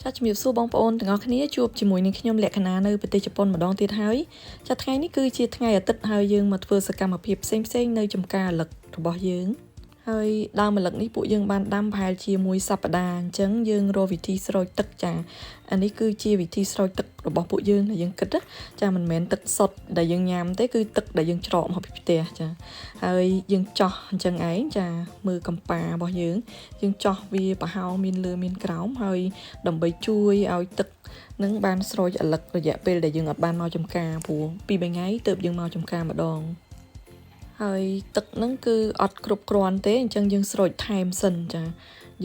ចាជំរាបសួរបងប្អូនទាំងអស់គ្នាជួបជាមួយនឹងខ្ញុំលក្ខណៈនៅប្រទេសជប៉ុនម្ដងទៀតហើយចាថ្ងៃនេះគឺជាថ្ងៃអាទិត្យហើយយើងមកធ្វើសកម្មភាពផ្សេងៗនៅចំការលឹករបស់យើងហើយដើមម្លឹកនេះពួកយើងបានដាំប្រហែលជាមួយសប្តាហ៍អញ្ចឹងយើងរកវិធីស្រោចទឹកចាអានេះគឺជាវិធីស្រោចទឹករបស់ពួកយើងដែលយើងគិតចាមិនមែនទឹកសុទ្ធដែលយើងញ៉ាំទេគឺទឹកដែលយើងច្រកមកពីផ្ទះចាហើយយើងចោះអញ្ចឹងឯងចាមើលកំប៉ារបស់យើងចោះវាប្រហោងមានលើមានក្រោមហើយដើម្បីជួយឲ្យទឹកនឹងបានស្រោចអាឡឹករយៈពេលដែលយើងអត់បានមកចំការព្រោះ2-3ថ្ងៃទៅយើងមកចំការម្ដងហើយទឹកហ្នឹងគឺអត់គ្រប់គ្រាន់ទេអញ្ចឹងយើងស្រោចថែមសិនចា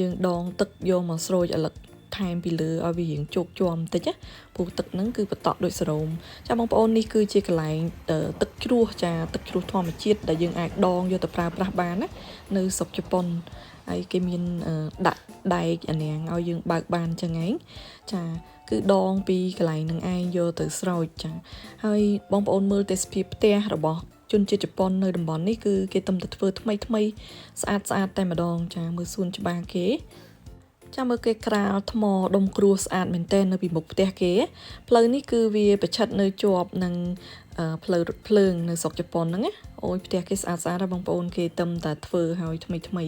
យើងដងទឹកយកមកស្រោចអាឡឹកថែមពីលើឲ្យវារៀងជោគជាំបន្តិចណាព្រោះទឹកហ្នឹងគឺបតក់ដូចសរោមចាបងប្អូននេះគឺជាកន្លែងទឹកជ្រោះចាទឹកជ្រោះធម្មជាតិដែលយើងអាចដងយកទៅប្រើប្រាស់បានណានៅស្រុកជប៉ុនហើយគេមានដាក់ដែកអាណាងឲ្យយើងបើកបានចឹងឯងចាគឺដងពីកន្លែងនឹងឯងយកទៅស្រោចចាហើយបងប្អូនមើលទេសភាពផ្ទះរបស់ជនជាតិជប៉ុននៅតំបន់នេះគឺគេទំទៅធ្វើថ្មីស្អាតតែម្ដងចាមើលសួនច្បារគេចាំមើលគេក្រាលថ្មដុំគ្រួស្អាតមែនតើនៅពីមុខផ្ទះគេផ្លូវនេះគឺវាប្រឆិតនៅជាប់នឹងផ្លូវរថភ្លើងនៅស្រុកជប៉ុនហ្នឹងណាអូយផ្ទះគេស្អាតហើយបងប្អូនគេទំតែធ្វើឲ្យថ្មី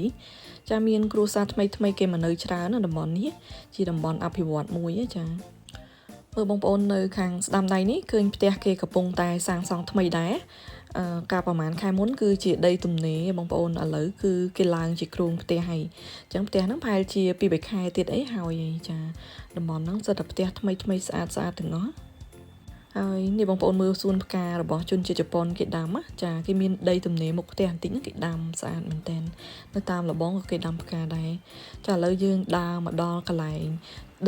ចាមានគ្រួសារថ្មីគេមកនៅច្រើននៅតំបន់នេះជាតំបន់អភិវឌ្ឍមួយចាមើលបងប្អូននៅខាងស្ដាំដៃនេះឃើញផ្ទះគេកំពុងតែសាងសង់ថ្មីដែរកាលប្រហែលខែមុនគឺជាដីទំនេរបងប្អូនឥឡូវគឺគេឡើងជាគ្រោងផ្ទះហើយអញ្ចឹងផ្ទះហ្នឹងប្រហែលជា2-3ខែទៀតអីហើយចាតំបន់ហ្នឹងសិតតែផ្ទះថ្មីស្អាតទាំងអស់ហើយនេះបងប្អូនមើលសួនផ្ការបស់ជនជាតិជប៉ុនគេដាំចាគេមានដីទំនេរមុខផ្ទះបន្តិចគេដាំស្អាតមែនតើនៅតាមលបងក៏គេដាំផ្កាដែរចាឥឡូវយើងដើរមកដល់កន្លែង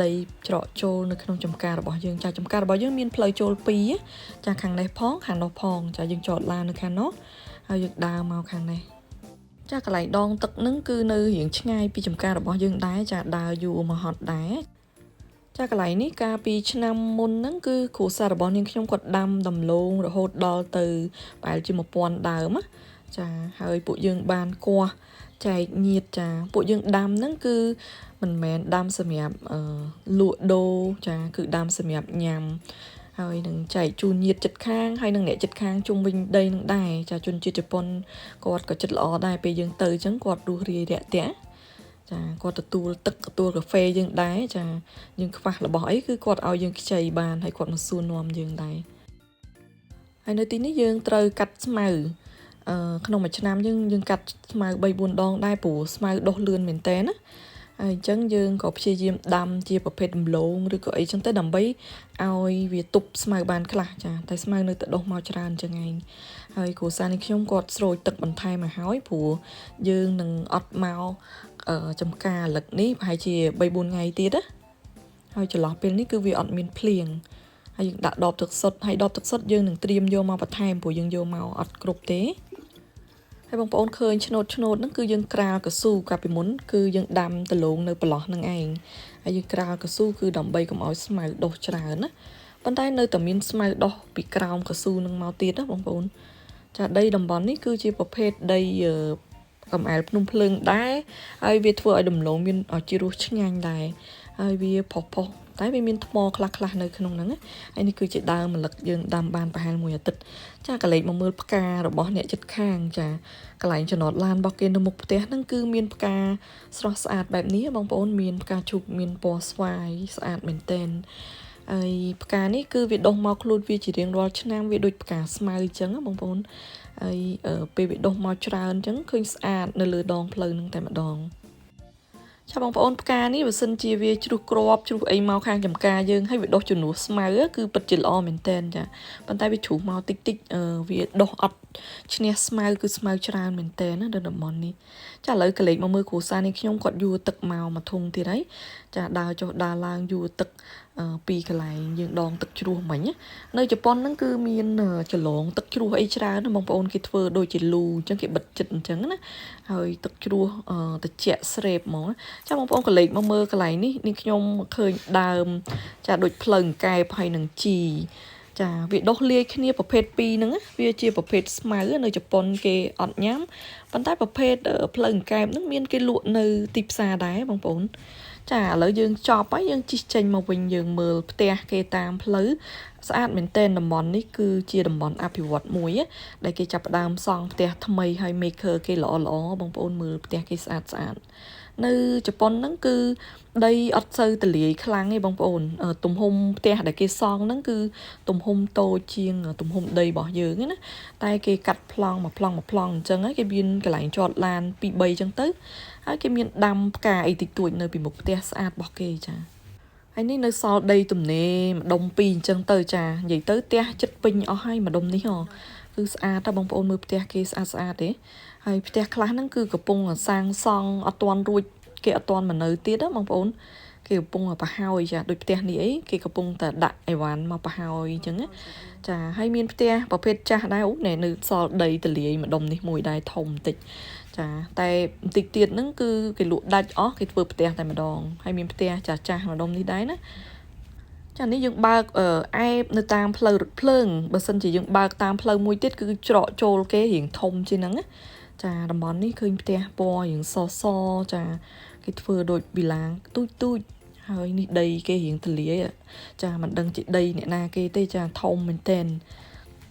ដីច្រកចូលនៅក្នុងចំការរបស់យើងចាចំការរបស់យើងមានផ្លូវចូល2ចាខាងនេះផងខាងនោះផងចាយើងចតឡាននៅខាងនោះហើយយើងដើរមកខាងនេះចាកន្លែងដងទឹកហ្នឹងគឺនៅរៀងឆ្ងាយពីចំការរបស់យើងដែរចាដើរយូរមកហត់ដែរចាកន្លែងនេះកាលពីឆ្នាំមុនហ្នឹងគឺគ្រួសាររបស់នាងខ្ញុំគាត់ដាំដំឡូងរហូតដល់ទៅប្រហែលជា1000ដើមចាហើយពួកយើងបានគាស់ចែកញាតចាពួកយើងដាំហ្នឹងគឺមិនមែនដាំសម្រាប់លក់ដូរចាគឺដាំសម្រាប់ញ៉ាំហើយនឹងចែកជូនញាតចិត្តខាងហើយនឹងអ្នកចិត្តខាងជុំវិញដីនឹងដែរចាជនជាតិជប៉ុនគាត់ក៏ចិត្តល្អដែរពេលយើងទៅអញ្ចឹងគាត់រស់រាយរាក់ទាក់ចាគាត់ទទួលទឹកទទួលកាហ្វេយើងដែរចាយើងខ្វះរបស់អីគឺគាត់ឲ្យយើងខ្ចីបានហើយគាត់មកសួរនាំយើងដែរហើយនៅទីនេះយើងត្រូវកាត់ស្មៅក្នុងមួយឆ្នាំយើងកាត់ស្មៅ 3-4 ដងដែរព្រោះស្មៅដុះលឿនមែនតើណាហើយអញ្ចឹងយើងក៏ព្យាយាមដាំជាប្រភេទដំឡូងឬក៏អីចឹងទៅដើម្បីឲ្យវាទប់ស្មៅបានខ្លះចាតែស្មៅនៅតែដុះមកច្រើនអញ្ចឹងឯងហើយគ្រួសារនេះខ្ញុំគាត់ស្រោចទឹកបន្ថែមមកហើយព្រោះយើងនឹងអត់មកចំការលឹកនេះប្រហែលជា3-4ថ្ងៃទៀតណាហើយចន្លោះពេលនេះគឺវាអត់មានភ្លៀងហើយយើងដាក់ដបទឹកសុទ្ធហើយដបទឹកសុទ្ធយើងនឹងត្រៀមយកមកបន្ថែមព្រោះយើងយកមកអត់គ្រប់ទេហើយបងប្អូនឃើញឆ្នោតហ្នឹងគឺយើងក្រាលកស៊ូកាលពីមុនគឺយើងដាំដលងនៅប្រឡោះហ្នឹងឯងហើយយើងក្រាលកស៊ូគឺដើម្បីកុំឲ្យស្មៅដុះច្រើនណាប៉ុន្តែនៅតែមានស្មៅដុះពីក្រោមកស៊ូនឹងមកទៀតណាបងប្អូនចាដីតំបន់នេះគឺជាប្រភេទដីកំអែលភ្នំភ្លើងដែរហើយវាធ្វើឲ្យដំឡូងមានឲ្យជារសឆ្ងាញ់ដែរហើយវាផុសតែវាមានថ្មខ្លះនៅក្នុងហ្នឹងហើយនេះគឺជាដើមម្លឹកយើងដាំបានប្រហែល1អាទិត្យចាកលេចមកមើលផ្ការបស់អ្នកចិត្តខាងចាកន្លែងចំណតឡានរបស់គេនៅមុខផ្ទះហ្នឹងគឺមានផ្កាស្រស់ស្អាតបែបនេះបងប្អូនមានផ្កាឈូកមានពណ៌ស្វាយស្អាតមែនទែនហើយផ្កានេះគឺវាដុះមកខ្លួនវាជារៀងរាល់ឆ្នាំវាដូចផ្កាស្មៅអញ្ចឹងបងប្អូនហើយពេលវាដុះមកច្រើនអញ្ចឹងឃើញស្អាតនៅលើដងផ្លូវហ្នឹងតែម្ដងចាបងប្អូនផ្កានេះបើសិនជាវាជ្រុះក្របជ្រុះអីមកខាងចំការយើងហើយវាដុះជំនួសស្មៅគឺពិតជាល្អមែនតើចាប៉ុន្តែវាជ្រុះមកតិចវាដុះអត់ឈ្នះស្មៅគឺស្មៅច្រើនមែនតើណានៅតំបន់នេះចាឥឡូវកលេចមកមើលគ្រួសារនេះខ្ញុំគាត់យួរទឹកមកធុងទៀតហើយចាដើរចុះដើរឡើងយួរទឹកពីកន្លែងយើងដងទឹកជ្រោះមិញនៅជប៉ុនហ្នឹងគឺមានចលងទឹកជ្រោះអីច្រើនបងប្អូនគេធ្វើដូចជាលូអញ្ចឹងគេបិទចិត្តអញ្ចឹងណាហើយទឹកជ្រោះត្រជាក់ស្រេបហ្មងចាបងប្អូនកលេចមកមើលកន្លែងនេះខ្ញុំឃើញដើមចាដូចផ្លូវកែបហើយនឹងជីចាវាដុះលាយគ្នាប្រភេទ2ហ្នឹងវាជាប្រភេទស្មៅនៅជប៉ុនគេអត់ញ៉ាំប៉ុន្តែប្រភេទផ្លូវកែបហ្នឹងមានគេលក់នៅទីផ្សារដែរបងប្អូន chả lỡ dương chọp ấy dương chỉ chênh mà mình dương mờ tia kê tam phứ sát mình tên đầm bòn ní cứ chia đầm bòn áp vật muối á để cái chập đam song tia tham mây hay maker cái lọ lọ bằng ôn mờ tia cái sát nơi Japan nó cứ đây ở sâu từ lì khang ấy bông ổn ở tùng hông tia để cái son nó cứ tùng hông tô chiên ở tùng hông đầy bỏ dướng á tay cái cắt plong chân ấy cái biên cái lạnh chọt lan bị bay chân tới ấy cái miền đầm cả ấy tịch tuổi nơi bị một tia sát bỏ kê chả anh ấy nơi sau đây tụm nè đông pin chân tới chả vậy tới tia chất pin ở hay mà đông ní hò cứ sát ta bông ổn mưa tia cái sát đấy hay tia khá nó cứ cái bông ở sang son ở toàn ruột cái toàn mà nơi tiết đó mong bốn cái bông ở bà hao chả đôi tia này ấy cái bông ta đại ai quán mà bà hao chẳng á chả hay miên tia bà phết cha đai út này nơi so đầy từ lì mà đồng này mùi đai thông tịch chả tay tịch tiệt nó cứ cái lụa đai ó cái vừa tia tại mà đòn hay miên tia chả cha mà đồng đi đáy đó chả ní dựng ba ở ai nơi tam phơi bờ sân chỉ dựng ba tam phơi mùi tiết cứ trọ trôi cái hiện thông trên nắng á chả đầm bón ní khơi tia bò những so chả cái vừa đôi bị láng tôi hơi ní đây cái hiện từ lìa chả mình đăng chị đây nè na cái tê chả thông mình tên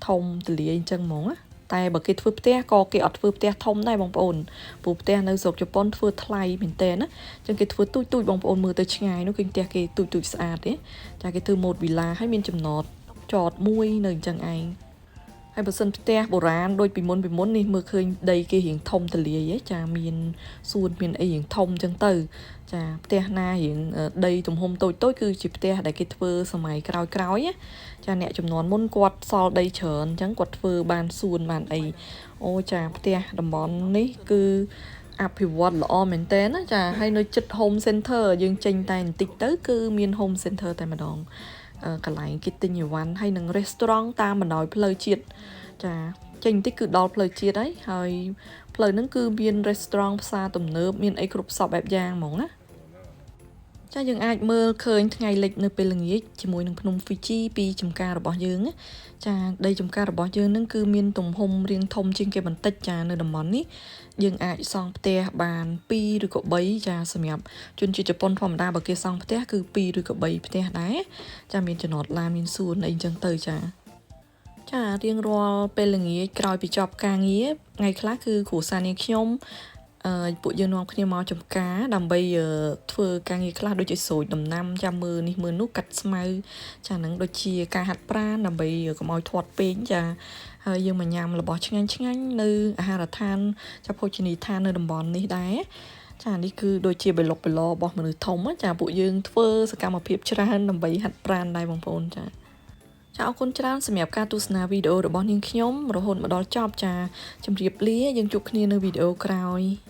thông từ lìa chân mỏng á tay bờ cái vừa tia có cái ọt vừa tia thông đây bông ổn bùn tia nơi dọc cho bón vừa thay mình tên á chân cái vừa tôi bông ổn mưa tới ngày nó kinh tia cái tôi sạch đấy chả cái thứ một bị lá hay miên chấm nọt chọt muôi nơi chân anh hay bữa sân tia bồ rán đôi bị muốn đi mưa khơi đây cái hiện thông từ lìa ấy chả miền xuân miền ấy hiện thông chân từ chả tia na hiện đây tụm hôm tôi cứ chụp tia để cái thưa sờ mày cào á chả nẹt chụp nón muốn quạt so đây chởn chẳng quạt thưa bàn xuân bàn ấy ô chả tia đầm bón ní cứ áp hiệu vật lọ mình tên á chả hay nơi chật home center dương tranh tay tích tới cứ miền home center tại mà đòn cả lại cái tình nhiều quán hay nâng restaurant ta mà nói plei chiết chả tranh tích cứ đo plei chiết đấyហើយplei nó cứ biên restaurant xa tầm nớp miền ấy group sọp đẹp giang mỏng á chaយើងអាចមើលឃើញថ្ងៃលិចនៅពេលល្ងាចជាមួយនឹងភ្នំ Fiji ពីចំការរបស់យើងចាដីចំការរបស់យើងនឹងគឺមានទំហំរាងធំជាងគេបន្តិចចានៅតំបន់នេះយើងអាចសង់ផ្ទះបាន2ឬក៏3ចាសម្រាប់ជនជាតិជប៉ុនធម្មតាបើគេសង់ផ្ទះគឺ2ឬក៏3ផ្ទះដែរចាមានចំណតឡានមានសួនអីចឹងទៅចារៀងរាល់ពេលល្ងាចក្រោយពីចប់ការងារថ្ងៃខ្លះគឺគ្រូសានាងខ្ញុំពួកយើងនាំគ្នាមកចំការដើម្បីធ្វើការងារខ្លះដូចជាស្រូចដំណាំចាំមើលនេះមើលនោះកាត់ស្មៅចាហ្នឹងដូចជាការហាត់ប្រាណដើម្បីកុំឲ្យធាត់ពេកចាហើយយើងមកញ៉ាំរបស់ឆ្ងាញ់នៅអាហារដ្ឋានចាភោជនីយដ្ឋាននៅតំបន់នេះដែរចានេះគឺដូចជាបេឡុកបេឡរបស់មនុស្សធំចាពួកយើងធ្វើសកម្មភាពច្រើនដើម្បីហាត់ប្រាណដែរបងប្អូនចាអរគុណច្រើនសម្រាប់ការទស្សនាវីដេអូរបស់នាងខ្ញុំរហូតមកដល់ចប់ចាជម្រាបលាយើងជួបគ្នានៅវីដេអូក្រោយ